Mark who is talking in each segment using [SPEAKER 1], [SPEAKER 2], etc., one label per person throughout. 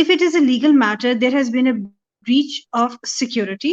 [SPEAKER 1] if it is a legal matter, there has been a breach of security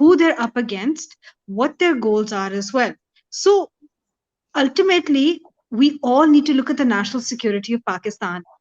[SPEAKER 1] who they're up against, what their goals are as well. So ultimately we all need to look at the national security of Pakistan.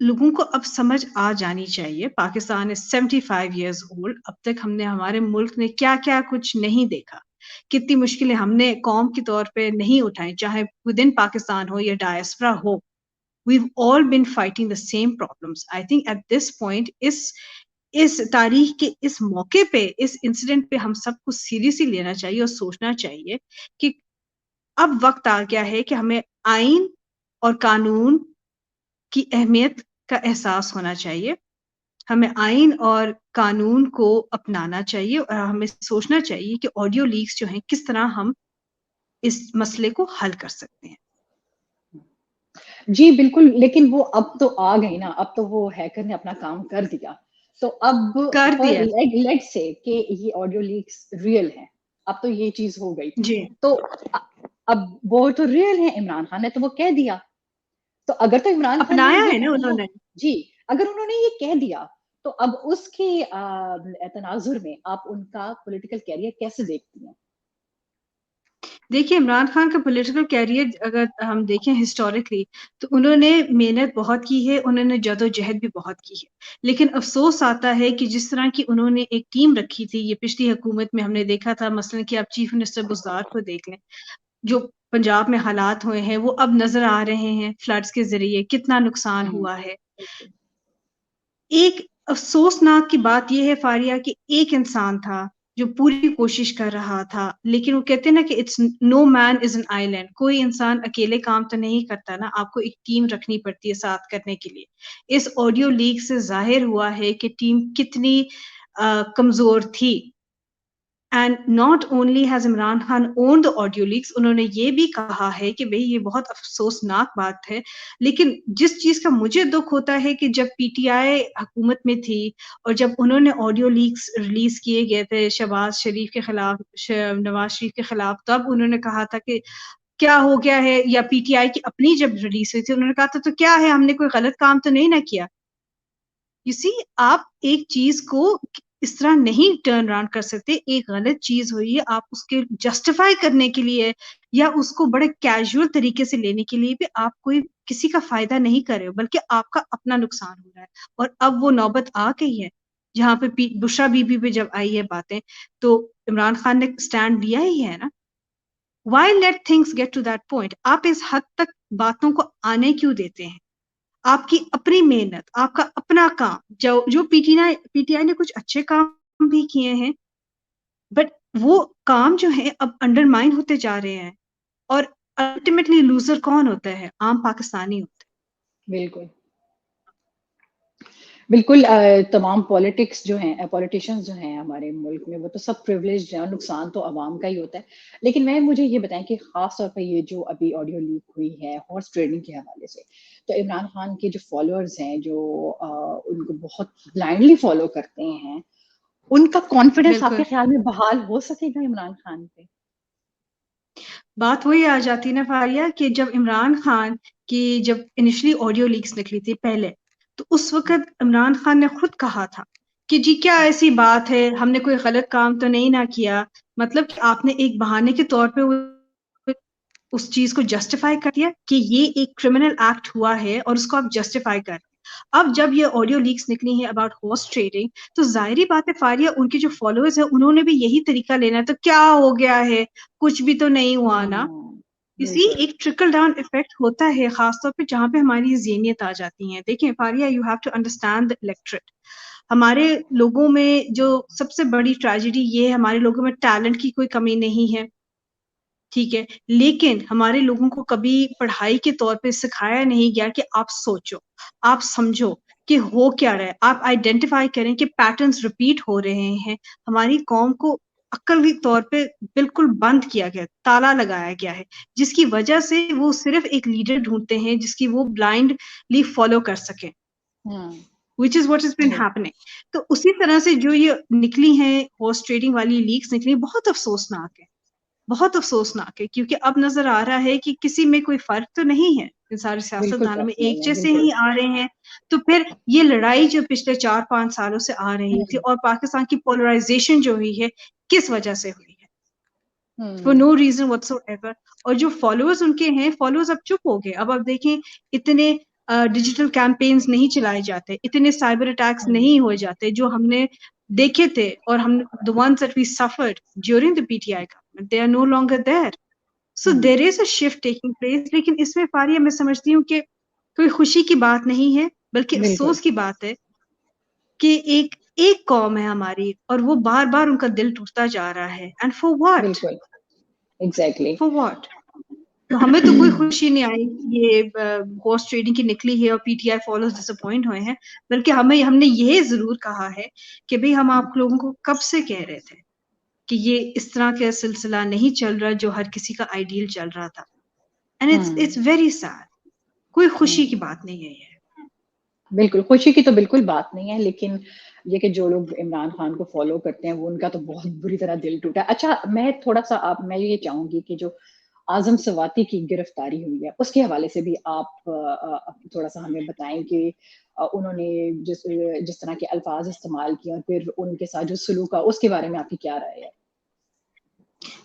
[SPEAKER 1] لوگوں کو اب سمجھ آ جانی چاہیے. Pakistan is 75 years old. اب تک ہم نے ہمارے ملک نے کیا کیا کچھ نہیں دیکھا, کتنی مشکلیں ہم نے قوم کے طور پہ نہیں اٹھائیں, چاہے ود ان پاکستان ہو یا ڈائسپرا ہو. We've all been fighting the same problems. I think at this point اس تاریخ کے اس موقع پہ, اس انسیڈنٹ پہ ہم سب کو سیریسلی لینا چاہیے اور سوچنا چاہیے کہ اب وقت آ گیا ہے کہ ہمیں آئین اور قانون کی اہمیت کا احساس ہونا چاہیے. ہمیں آئین اور قانون کو اپنانا چاہیے اور ہمیں سوچنا چاہیے کہ آڈیو لیکس جو ہیں کس طرح ہم اس مسئلے کو حل کر سکتے ہیں.
[SPEAKER 2] جی بالکل, لیکن وہ اب تو آ گئی نا, اب تو وہ ہیکر نے اپنا کام کر دیا. تو اب
[SPEAKER 1] کر دیا.
[SPEAKER 2] لیٹ سے کہ یہ آڈیو لیکس ریئل ہیں, اب تو یہ چیز ہو گئی.
[SPEAKER 1] جی
[SPEAKER 2] تو اب وہ تو ریئل ہے, عمران خان نے تو وہ کہہ دیا. تو اگر تو عمران خان نے
[SPEAKER 1] اپنایا
[SPEAKER 2] یہ
[SPEAKER 1] ہے نا
[SPEAKER 2] کہا,
[SPEAKER 1] انہوں نے.
[SPEAKER 2] جی اگر انہوں نے یہ کہہ دیا, تو اب اس کے تناظر میں آپ ان کا پولیٹیکل کیریئر کیسے دیکھتی ہیں؟
[SPEAKER 1] دیکھیے عمران خان کا پولیٹیکل کیریئر اگر ہم دیکھیں ہسٹوریکلی تو انہوں نے محنت بہت کی ہے, انہوں نے جد و جہد بھی بہت کی ہے. لیکن افسوس آتا ہے کہ جس طرح کی انہوں نے ایک ٹیم رکھی تھی, یہ پچھلی حکومت میں ہم نے دیکھا تھا, مثلا کہ آپ چیف منسٹر بزدار کو دیکھ لیں, جو پنجاب میں حالات ہوئے ہیں وہ اب نظر آ رہے ہیں فلڈز کے ذریعے کتنا نقصان ہوا ہے. ایک افسوسناک کی بات یہ ہے فاریہ کہ ایک انسان تھا جو پوری کوشش کر رہا تھا, لیکن وہ کہتے ہیں نا کہ it's no man is an island, کوئی انسان اکیلے کام تو نہیں کرتا نا, آپ کو ایک ٹیم رکھنی پڑتی ہے ساتھ کرنے کے لیے. اس آڈیو لیک سے ظاہر ہوا ہے کہ ٹیم کتنی کمزور تھی. And not only has Imran Khan on the audio leaks, انہوں نے یہ بھی کہا ہے کہ بھئی یہ بہت افسوسناک بات ہے, لیکن جس چیز کا مجھے دکھ ہوتا ہے کہ جب پی ٹی آئی حکومت میں تھی اور جب انہوں نے آڈیو لیکس ریلیز کیے گئے تھے شہباز شریف کے خلاف, نواز شریف کے خلاف, تب انہوں نے کہا تھا کہ کیا ہو گیا ہے, یا پی ٹی آئی کی اپنی جب ریلیز ہوئی تھی انہوں نے کہا تھا تو کیا ہے, ہم نے کوئی غلط کام تو نہیں نہ کیا. You see, آپ ایک چیز کو اس طرح نہیں ٹرن اراؤنڈ کر سکتے. ایک غلط چیز ہوئی ہے, آپ اس کے جسٹیفائی کرنے کے لیے یا اس کو بڑے کیجول طریقے سے لینے کے لیے بھی آپ کوئی کسی کا فائدہ نہیں کر رہے ہو, بلکہ آپ کا اپنا نقصان ہو رہا ہے. اور اب وہ نوبت آ گئی ہے جہاں پہ بشرا بی بی پہ جب آئی ہے باتیں, تو عمران خان نے اسٹینڈ لیا ہی ہے نا. Why let things get to that point? آپ اس حد تک باتوں کو آنے کیوں دیتے ہیں؟ آپ کی اپنی محنت, آپ کا اپنا کام, جو پی ٹی آئی نے کچھ اچھے کام بھی کیے ہیں, بٹ وہ کام جو ہے اب انڈرمائن ہوتے جا رہے ہیں, اور الٹیمیٹلی لوزر کون ہوتا ہے؟ عام پاکستانی ہوتا ہے.
[SPEAKER 2] بالکل بالکل, تمام پالیٹکس جو ہیں, پولیٹیشینز جو ہیں ہمارے ملک میں, وہ تو سب پریولیجڈ ہیں, اور نقصان تو عوام کا ہی ہوتا ہے. لیکن مجھے یہ بتائیں کہ خاص طور پہ یہ جو ابھی آڈیو لیک ہوئی ہے ہارس ٹریڈنگ کے حوالے سے, تو عمران خان کے جو فالوورز ہیں, جو ان کو بہت بلائنڈلی فالو کرتے ہیں, ان کا کانفیڈنس آپ
[SPEAKER 1] بالکل.
[SPEAKER 2] کے خیال میں بحال ہو سکے گا عمران خان پہ؟
[SPEAKER 1] بات وہی آ جاتی نا فاریہ کہ جب عمران خان کی جب انیشلی آڈیو لیکس نکلی تھی پہلے, تو اس وقت عمران خان نے خود کہا تھا کہ جی کیا ایسی بات ہے, ہم نے کوئی غلط کام تو نہیں نہ کیا. مطلب کہ آپ نے ایک بہانے کے طور پہ اس چیز کو جسٹیفائی کر دیا کہ یہ ایک کرمنل ایکٹ ہوا ہے اور اس کو آپ جسٹیفائی کر. اب جب یہ آڈیو لیکس نکلی ہیں اباؤٹ ہارس ٹریڈنگ, تو ظاہری بات ہے فاریہ ان کے جو فالوورز ہیں انہوں نے بھی یہی طریقہ لینا ہے, تو کیا ہو گیا ہے, کچھ بھی تو نہیں ہوا نا. اسی
[SPEAKER 2] بالکل
[SPEAKER 1] ایک ٹرکل ڈاؤن افیکٹ ہوتا ہے, خاص طور پہ جہاں پہ ہماری ذہنیت آ جاتی ہیں. دیکھیں Faria, you have to understand the electorate. ہمارے لوگوں میں جو سب سے بڑی ٹریجڈی یہ ہے, ہمارے لوگوں میں ٹیلنٹ کی کوئی کمی نہیں ہے, ٹھیک ہے, لیکن ہمارے لوگوں کو کبھی پڑھائی کے طور پہ سکھایا نہیں گیا کہ آپ سوچو, آپ سمجھو کہ ہو کیا رہا ہے, آپ آئیڈینٹیفائی کریں کہ پیٹرنز ریپیٹ ہو رہے ہیں. ہماری قوم کو عقلی طور پہ بالکل بند کیا گیا, تالا لگایا گیا ہے, جس کی وجہ سے وہ صرف ایک لیڈر ڈھونڈتے ہیں جس کی وہ بلائنڈلی فالو کر سکیں, which is what has been happening. تو اسی طرح سے جو یہ نکلی ہیں ہارس ٹریڈنگ والی لیکس نکلی, بہت افسوسناک ہے, بہت افسوسناک ہے, کیونکہ اب نظر آ رہا ہے کہ کسی میں کوئی فرق تو نہیں ہے, ان سارے
[SPEAKER 2] بالکل
[SPEAKER 1] سیاستدانوں میں
[SPEAKER 2] فرق
[SPEAKER 1] ایک
[SPEAKER 2] نہیں ہے,
[SPEAKER 1] جیسے
[SPEAKER 2] بالکل.
[SPEAKER 1] ہی آ رہے ہیں. تو پھر یہ لڑائی جو پچھلے 4-5 سالوں سے آ رہی تھی, اور پاکستان کی پولرائزیشن جو ہوئی ہے, کس وجہ سے ہوئی ہے؟ for no reason whatsoever. اور جو فالوورز ان کے ہیں, فالوورز اب چپ ہو گئے. اب آپ دیکھیں اتنے ڈیجیٹل کیمپینز نہیں چلائے جاتے, اتنے سائبر اٹیکس نہیں ہو جاتے جو ہم نے دیکھے تھے, اور ہم the ones that we suffered during the PTI government, they are no longer there. So there is a shift taking place. لیکن اس میں فاریہ میں سمجھتی ہوں کہ کوئی خوشی کی بات نہیں ہے بلکہ افسوس کی بات ہے کہ ایک قوم ہے ہماری اور وہ بار بار ان کا دل ٹوٹتا جا رہا ہے. And for what?
[SPEAKER 2] بالکل ایگزیکٹلی.
[SPEAKER 1] For what? تو ہمیں تو کوئی خوشی نہیں آئی یہ ہارس ٹریڈنگ کی نکلی ہے اور P T I followers disappoint ہوئے ہیں, بلکہ ہم نے یہ ضرور کہا ہے کہ بھئی ہم آپ لوگوں کو کب سے کہہ رہے تھے کہ یہ اس طرح کا سلسلہ نہیں چل رہا جو ہر کسی کا آئیڈیل چل رہا تھا. And it's very sad. کوئی خوشی کی بات نہیں ہے یہ.
[SPEAKER 2] بالکل خوشی کی تو بالکل بات نہیں ہے, لیکن یہ کہ جو لوگ عمران خان کو فالو کرتے ہیں وہ ان کا تو بہت بری طرح دل ٹوٹا ہے. اچھا میں تھوڑا سا میں یہ چاہوں گی کہ جو اعظم سواتی کی گرفتاری ہوئی ہے اس کے حوالے سے بھی آپ تھوڑا سا ہمیں بتائیں کہ انہوں نے جس طرح کے الفاظ استعمال کیے اور پھر ان کے ساتھ جو سلوک ہے اس کے بارے میں آپ کی کیا رائے ہے؟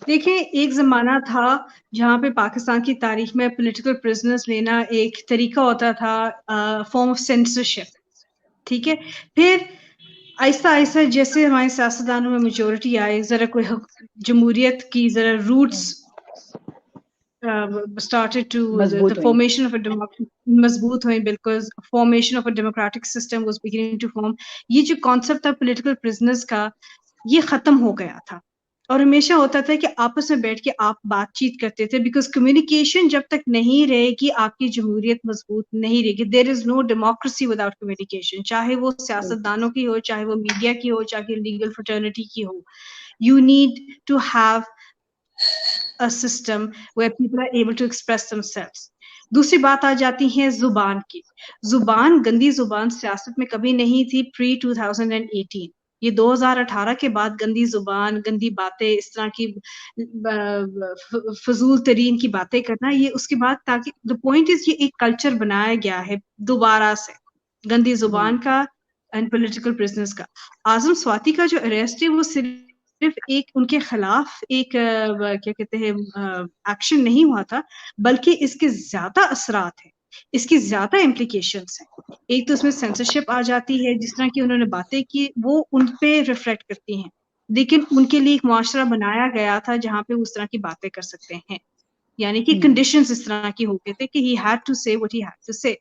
[SPEAKER 1] دیکھیں ایک زمانہ تھا جہاں پہ پاکستان کی تاریخ میں پولیٹیکل پرزنرز لینا ایک طریقہ ہوتا تھا, فارم آف سینسرشپ. ٹھیک ہے, پھر آہستہ آہستہ جیسے ہمارے سیاستدانوں میں میجورٹی آئے, ذرا کوئی جمہوریت کی ذرا roots started to the formation of a مضبوط ہوئیں, بالکل formation of a democratic system was beginning to form. یہ جو concept تھا political prisoners کا یہ ختم ہو گیا تھا, اور ہمیشہ ہوتا تھا کہ آپس میں بیٹھ کے آپ بات چیت کرتے تھے, بیکاز کمیونیکیشن جب تک نہیں رہے گی آپ کی جمہوریت مضبوط نہیں رہے گی. دیر از نو ڈیموکریسی وداؤٹ کمیونیکیشن, چاہے وہ سیاستدانوں کی ہو, چاہے وہ میڈیا کی ہو, چاہے لیگل فرٹرنیٹی کی ہو. You need to have a system where people are able to express themselves. دوسری بات آ جاتی ہے زبان کی. زبان, گندی زبان سیاست میں کبھی نہیں تھی pre 2018. یہ 2018 کے بعد گندی زبان, گندی باتیں, اس طرح کی فضول ترین کی باتیں کرنا, یہ اس کے بعد, تاکہ the point is یہ ایک کلچر بنایا گیا ہے دوبارہ سے گندی زبان کا اینڈ پولیٹیکل پرزنرز کا. اعظم سواتی کا جو اریسٹ ہے وہ صرف ایک ان کے خلاف ایک کیا کہتے ہیں ایکشن نہیں ہوا تھا, بلکہ اس کے زیادہ اثرات ہیں, اس کی زیادہ امپلیکیشنز ہیں. ایک تو اس میں سینسرشپ آ جاتی ہے, جس طرح کی انہوں نے باتیں کی وہ ان پہ ریفلیکٹ کرتی ہیں, لیکن ان کے لیے ایک معاشرہ بنایا گیا تھا جہاں پہ وہ اس طرح کی باتیں کر سکتے ہیں, یعنی کہ کنڈیشنز اس طرح کی ہو گئے تھے کہ he had to say what he had to say.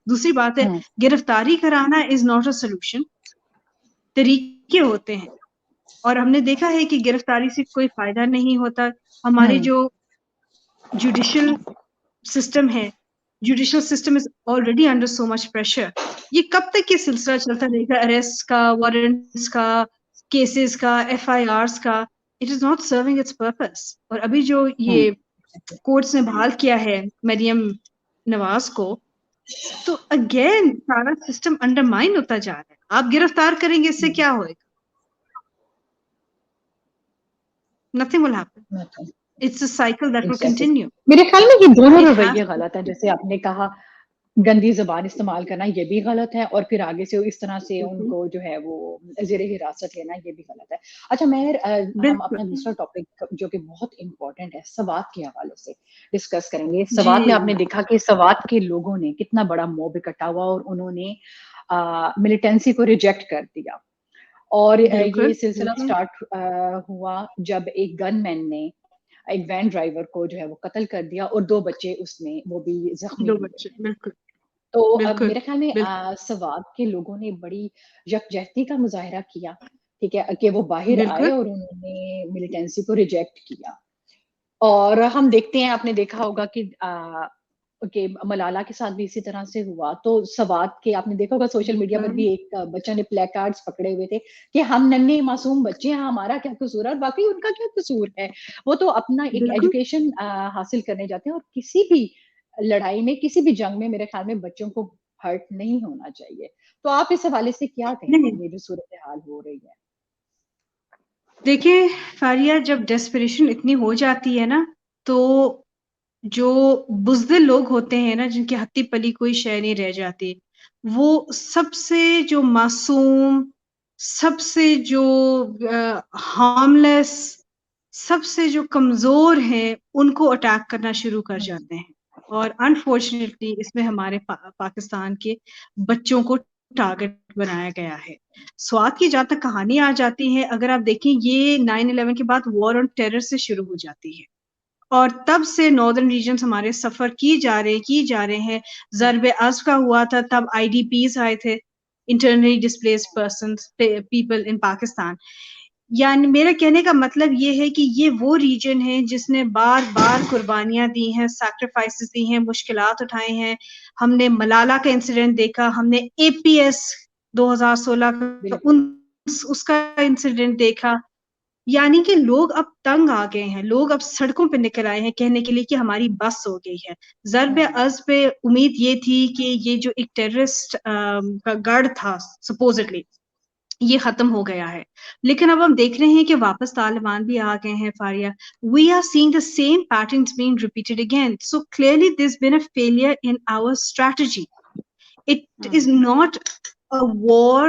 [SPEAKER 1] دوسری بات ہے گرفتاری کرانا از ناٹ اے سولوشن, طریقے ہوتے ہیں, اور ہم نے دیکھا ہے کہ گرفتاری سے کوئی فائدہ نہیں ہوتا. ہمارے جو جوڈیشل سسٹم ہے, judicial system is already under so much pressure. یہ کب تک یہ سلسلہ چلتا رہے گا, اریسٹ کا, وارنٹس کا, کیسز کا, ایف آئی آرس کا؟ It is not serving its purpose. اور ابھی جو یہ کورٹس نے بحال کیا ہے مریم نواز کو, تو اگین سارا سسٹم انڈرمائن ہوتا جا رہا ہے. آپ گرفتار کریں گے, اس سے کیا ہوئے گا؟ Nothing will happen. It's a cycle that will continue.
[SPEAKER 2] میرے خیال میں یہ دونوں رویے غلط ہیں. جیسے آپ نے کہا گندی زبان استعمال کرنا یہ بھی غلط ہے, اور پھر آگے سے اس طرح سے ان کو جو ہے وہ زیر حراست لینا یہ بھی غلط ہے. اچھا مہر, ہم اپنا دوسرا ٹاپک جو کہ بہت امپورٹنٹ ہے سوات کے حوالے سے ڈسکس کریں گے. سوات میں آپ نے دیکھا کہ سوات کے لوگوں نے کتنا بڑا موب اکٹھا ہوا اور انہوں نے ملیٹنسی کو ریجیکٹ کر دیا, اور یہ سلسلہ سٹارٹ ہوا جب ایک گن مین نے ایک وین ڈرائیور کو جو ہے وہ قتل کر دیا, اور 2 بچے اس میں وہ بھی زخمی ہوئے. تو اب میرے خیال میں سوات کے لوگوں نے بڑی یکجہتی کا مظاہرہ کیا, ٹھیک ہے, کہ وہ باہر آئے اور انہوں نے ملیٹنسی کو ریجیکٹ کیا. اور ہم دیکھتے ہیں, آپ نے دیکھا ہوگا کہ ملالہ کے ساتھ بھی اسی طرح سے ہوا. تو سوات کے آپ نے دیکھا ہوگا سوشل میڈیا پر بھی ایک بچہ نے پلے کارڈز پکڑے ہوئے تھے کہ ہم ننھے معصوم بچے ہیں, ہمارا کیا قصور ہے. اور باقی ان کا کیا قصور ہے, وہ تو اپنا ایک ایجوکیشن حاصل کرنے جاتے ہیں, اور کسی بھی لڑائی میں, کسی بھی جنگ میں میرے خیال میں بچوں کو ہرٹ نہیں ہونا چاہیے. تو آپ اس حوالے سے کیا کہیں گے, یہ جو صورتحال ہو رہی ہے؟
[SPEAKER 1] دیکھیں فاریہ, جب ڈیسپریشن اتنی ہو جاتی ہے نا, تو جو بزدل لوگ ہوتے ہیں نا, جن کی ہتی پلی کوئی شے نہیں رہ جاتی, وہ سب سے جو معصوم, سب سے جو ہارم لیس, سب سے جو کمزور ہیں ان کو اٹیک کرنا شروع کر جاتے ہیں. اور انفارچونیٹلی اس میں ہمارے پاکستان کے بچوں کو ٹارگٹ بنایا گیا ہے. سوات کی جہاں تک کہانی آ جاتی ہے، اگر آپ دیکھیں یہ 9/11 کے بعد وار آن ٹیرر سے شروع ہو جاتی ہے، اور تب سے ناردرن ریجنز ہمارے سفر کی جا رہے ہیں. ضرب عزم کا ہوا تھا تب IDPs آئے تھے، internally displaced persons people in Pakistan. یعنی میرا کہنے کا مطلب یہ ہے کہ یہ وہ ریجن ہے جس نے بار بار قربانیاں دی ہیں، سیکریفائسز دی ہیں، مشکلات اٹھائے ہیں. ہم نے ملالہ کا انسیڈنٹ دیکھا، ہم نے APS 2016 کا
[SPEAKER 2] بالکل
[SPEAKER 1] اس کا انسیڈنٹ دیکھا. یعنی کہ لوگ اب تنگ آ گئے ہیں، لوگ اب سڑکوں پہ نکل آئے ہیں کہنے کے لیے کہ ہماری بس ہو گئی ہے. ضرب عزم پہ امید یہ تھی کہ یہ جو ایک ٹیررسٹ کا گڑھ تھا سپوزٹلی، یہ ختم ہو گیا ہے. لیکن اب ہم دیکھ رہے ہیں کہ واپس طالبان بھی آ گئے ہیں. Faria, we are seeing the same patterns being repeated again. So clearly there's been a failure in our strategy. It is not a war,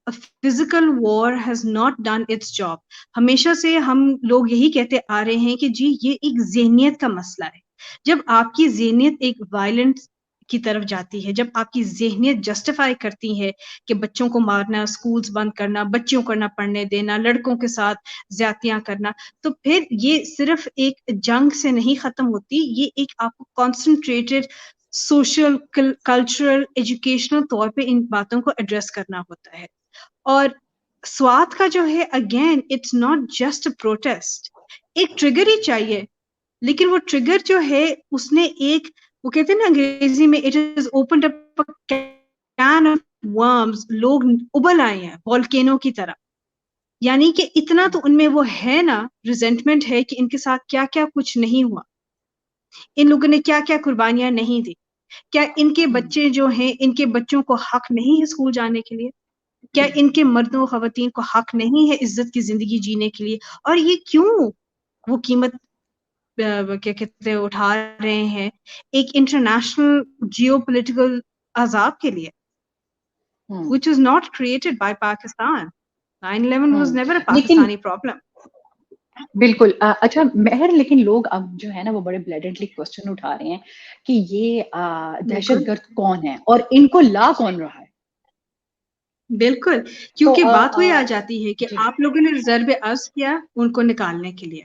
[SPEAKER 1] a physical war has not done its job. ہمیشہ سے ہم لوگ یہی کہتے آ رہے ہیں کہ جی یہ ایک ذہنیت کا مسئلہ ہے. جب آپ کی ذہنیت ایک وائلنٹ کی طرف جاتی ہے، جب آپ کی ذہنیت جسٹیفائی کرتی ہے کہ بچوں کو مارنا، سکولز بند کرنا، بچیوں کو نہ پڑھنے دینا، لڑکوں کے ساتھ زیادتیاں کرنا، تو پھر یہ صرف ایک جنگ سے نہیں ختم ہوتی، یہ ایک آپ کو کانسنٹریٹڈ سوشل، کلچرل، ایجوکیشنل طور پہ ان باتوں کو ایڈریس کرنا ہوتا ہے. اور سوات کا جو ہے again it's not just a protest, ایک ٹریگر ہی چاہیے. لیکن وہ ٹریگر جو ہے اس نے ایک، وہ کہتے ہیں نا انگریزی میں it is opened up can of worms, لوگ ابل آئے ہیں والکینو کی طرح. یعنی کہ اتنا تو ان میں وہ ہے نا ریزنٹمنٹ ہے کہ ان کے ساتھ کیا کیا کچھ نہیں ہوا، ان لوگوں نے کیا کیا قربانیاں نہیں دی. کیا ان کے بچے جو ہیں، ان کے بچوں کو حق نہیں ہے اسکول جانے کے لیے؟ کیا ان کے مردوں و خواتین کو حق نہیں ہے عزت کی زندگی جینے کے لیے؟ اور یہ کیوں وہ قیمت کیا کہتے ہیں اٹھا رہے ہیں ایک انٹرنیشنل جیو پولیٹیکل عذاب کے لیے which is not created by Pakistan. 9/11 was never a
[SPEAKER 2] لیکن
[SPEAKER 1] Pakistani problem.
[SPEAKER 2] بالکل اچھا مہر، لیکن لوگ اب جو ہے نا وہ بڑے بلیڈنٹلی کوشچن اٹھا رہے ہیں کہ یہ دہشت گرد کون ہے اور ان کو لا کون رہا ہے.
[SPEAKER 1] بالکل، کیونکہ بات وہی آ جاتی ہے کہ آپ لوگوں نے ضرب عزم کیا ان کو نکالنے کے لیے،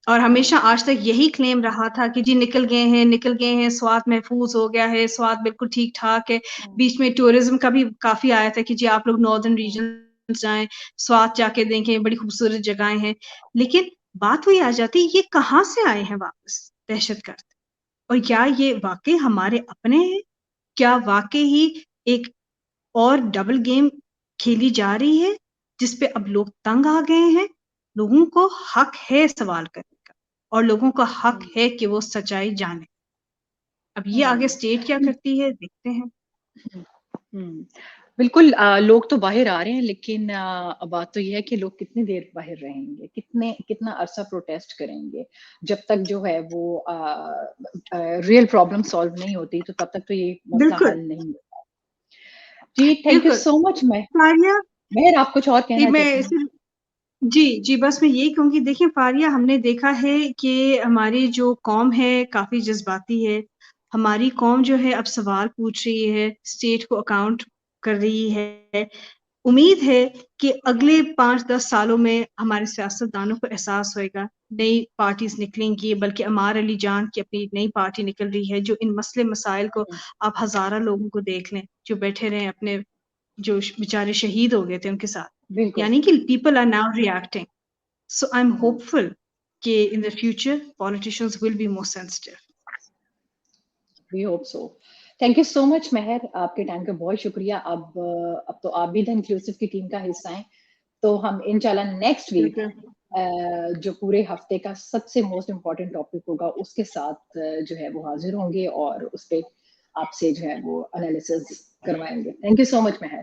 [SPEAKER 1] اور ہمیشہ آج تک یہی کلیم رہا تھا کہ جی نکل گئے ہیں، سوات محفوظ ہو گیا ہے، سوات بالکل ٹھیک ٹھاک ہے. بیچ میں ٹورزم کا بھی کافی آیا تھا کہ جی آپ لوگ ناردرن ریجن جائیں، سوات جا کے دیکھیں، بڑی خوبصورت جگہیں ہیں. لیکن بات وہی آ جاتی یہ کہاں سے آئے ہیں واپس دہشت گرد، اور کیا یہ واقعی ہمارے اپنے ہیں؟ کیا واقعی ہی ایک اور ڈبل گیم کھیلی جا رہی ہے جس پہ اب لوگ تنگ آ گئے ہیں؟ لوگوں کو حق ہے سوال کرنے کا، اور لوگوں کا حق ہے کہ وہ سچائی جانے. اب یہ آگے اسٹیٹ کیا کرتی ہے دیکھتے ہیں.
[SPEAKER 2] بالکل لوگ تو باہر آ رہے ہیں، لیکن بات تو یہ ہے کہ لوگ کتنی دیر باہر رہیں گے، کتنا عرصہ پروٹیسٹ کریں گے جب تک جو ہے وہ ریئل پرابلم سالو نہیں ہوتی، تو تب تک تو یہ مسئلہ
[SPEAKER 1] بالکل
[SPEAKER 2] حل نہیں ہوتا. جی thank you so much. Mehr آپ کچھ اور کہنا چاہتی ہیں؟
[SPEAKER 1] جی بس میں یہی کہوں گی، دیکھیں فاریہ، ہم نے دیکھا ہے کہ ہماری جو قوم ہے کافی جذباتی ہے. ہماری قوم جو ہے اب سوال پوچھ رہی ہے، اسٹیٹ کو اکاؤنٹ کر رہی ہے. امید ہے کہ اگلے 5-10 سالوں میں ہمارے سیاستدانوں کو احساس ہوئے گا، نئی پارٹیز نکلیں گی. بلکہ عمار علی جان کی اپنی نئی پارٹی نکل رہی ہے جو ان مسئلے مسائل کو، آپ ہزارہ لوگوں کو دیکھ لیں جو بیٹھے رہے اپنے، جو بیچارے شہید ہو گئے تھے ان کے ساتھ. یعنی کہ people are now reacting. So I am hopeful کہ in the future politicians will be more sensitive.
[SPEAKER 2] We hope so. Thank you so much Mehr, آپ کے ٹائم کا بہت شکریہ. اب تو آپ بھی دا انکلوسیو کی ٹیم کا حصہ ہیں، تو ہم انشاءاللہ نیکسٹ ویک جو پورے ہفتے کا سب سے موسٹ امپورٹنٹ ٹاپک ہوگا اس کے ساتھ جو ہے وہ حاضر ہوں گے، اور اس پہ آپ سے جو ہے وہ انالیسز کروائیں گے. تھینک یو سو مچ مہر.